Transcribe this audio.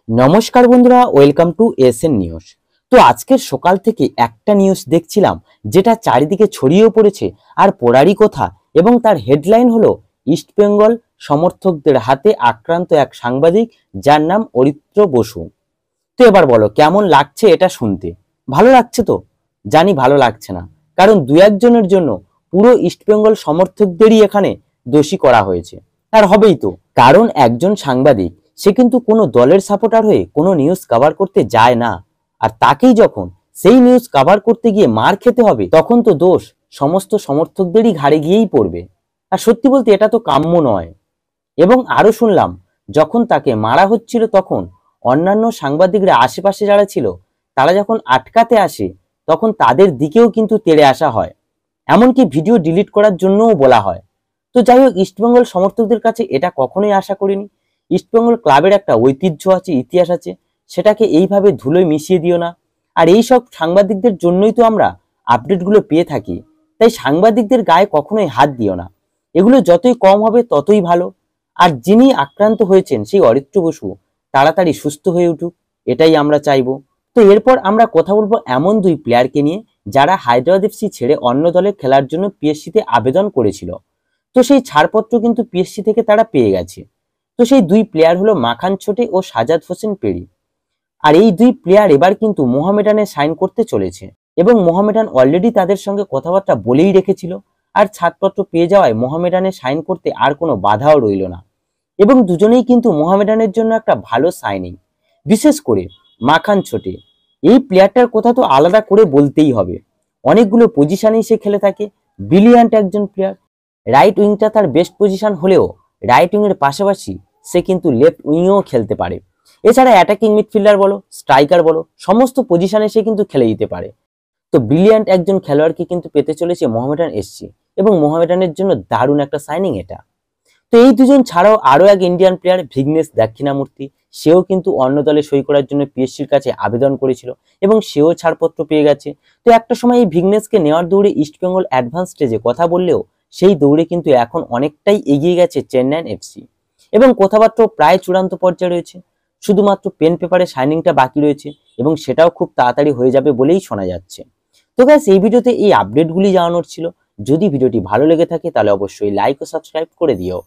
নমস্কার বন্ধুরা, welcome to SN news. তো আজকের সকাল থেকে একটা নিউজ দেখছিলাম যেটা চারিদিকে ছড়িয়ে পড়েছে আর পড়ারই কথা, এবং তার হেডলাইন হলো ইস্টবেঙ্গল সমর্থকদের হাতে আক্রান্ত এক সাংবাদিক যার নাম অরিত্র বসু। তো এবার বলো কেমন লাগছে এটা শুনতে? ভালো লাগছে তো? জানি ভালো লাগছে না, কারণ দু একজনের জন্য পুরো ইস্টবেঙ্গল সমর্থকদেরই এখানে দোষী করা হয়েছে। আর হবেই তো, কারণ একজন সাংবাদিক সে কিন্তু কোনো দলের সাপোর্টার হয়ে কোনো নিউজ কভার করতে যায় না, আর তাকেই যখন সেই নিউজ কভার করতে গিয়ে মার খেতে হবে তখন তো দোষ সমস্ত সমর্থকদেরই ঘাড়ে গিয়েই পড়বে। আর সত্যি বলতে এটা তো কাম্য নয়। এবং আরো শুনলাম যখন তাকে মারা হচ্ছিল তখন অন্যান্য সাংবাদিকরা আশেপাশে যারা ছিল তারা যখন আটকাতে আসে তখন তাদের দিকেও কিন্তু তেড়ে আসা হয়, এমনকি ভিডিও ডিলিট করার জন্যও বলা হয়। তো যাই হোক, ইস্টবেঙ্গল সমর্থকদের কাছে এটা কখনোই আশা করিনি। ইস্টবেঙ্গল ক্লাবের একটা ঐতিহ্য আছে, ইতিহাস আছে, সেটাকে এইভাবে ধুলোয় মিশিয়ে দিও না। আর এই সব সাংবাদিকদের জন্যই তো আমরা আপডেটগুলো পেয়ে থাকি, তাই সাংবাদিকদের গায়ে কখনোই হাত দিও না। এগুলো যতই কম হবে ততই ভালো। আর যিনি আক্রান্ত হয়েছেন সেই অরিত্র বসু তাড়াতাড়ি সুস্থ হয়ে উঠুক, এটাই আমরা চাইবো। তো এরপর আমরা কথা বলবো এমন দুই প্লেয়ারকে নিয়ে যারা হায়দ্রাবাদ এফসি ছেড়ে অন্য দলে খেলার জন্য পিএসসিতে আবেদন করেছিল। তো সেই ছাড়পত্র কিন্তু পিএসসি থেকে তারা পেয়ে গেছে। তো সেই দুই প্লেয়ার হলো মাখান ছোটে ও সাজাদ হোসেন পেরি। আর এই দুই প্লেয়ার এবার কিন্তু মোহামেডানে সাইন করতে চলেছে, এবং মোহামেডান অলরেডি তাদের সঙ্গে কথাবার্তা বলেই রেখেছিল। আর ছাড়পত্র পেয়ে যাওয়ায় মোহামেডানে সাইন করতে আর কোনো বাধাও রইল না, এবং দুজনেই কিন্তু মোহামেডানের জন্য একটা ভালো সাইনিং। বিশেষ করে মাখান ছোটে, এই প্লেয়ারটার কথা তো আলাদা করে বলতেই হবে। অনেকগুলো পজিশনেই সে খেলে থাকে, ব্রিলিয়ান্ট একজন প্লেয়ার। রাইট উইংটা তার বেস্ট পজিশন হলেও রাইট উইং এর পাশাপাশি সে কিন্তু লেফট উইংও খেলতে পারে। এছাড়া অ্যাটাকিং মিডফিল্ডার বলো, স্ট্রাইকার বলো, সমস্ত পজিশনে সে কিন্তু খেলে দিতে পারে। তো ব্রিলিয়ান্ট একজন খেলোয়াড়কে কিন্তু পেতে চলেছে মোহামেডান এসসি, এবং মোহামেডানের জন্য দারুণ একটা সাইনিং এটা। তো এই দুজন ছাড়াও আরো এক ইন্ডিয়ান প্লেয়ার ভিঘ্নেশ দক্ষিণামূর্তি, সেও কিন্তু অন্য দলে সই করার জন্য পিএসসির কাছে আবেদন করেছিল, এবং সেও ছাড়পত্র পেয়ে গেছে। তো একটা সময় এই ভিঘ্নেশকে নেওয়ার দৌড়ে ইস্টবেঙ্গল অ্যাডভান্স স্টেজে কথা বললেও সেই দৌড়ে কিন্তু এখন অনেকটাই এগিয়ে গেছে চেন্নাইন এফসি, এবং কথাবার্তা প্রায় চূড়ান্ত পর্যায়ে রয়েছে। শুধুমাত্র পেন পেপারে সাইনিংটা বাকি রয়েছে, এবং সেটাও খুব তাড়াতাড়ি হয়ে যাবে বলেই শোনা যাচ্ছে। তো গাইস, এই ভিডিওতে এই আপডেটগুলি জানানোর ছিল। যদি ভিডিওটি ভালো লেগে থাকে তাহলে অবশ্যই লাইক ও সাবস্ক্রাইব করে দিও।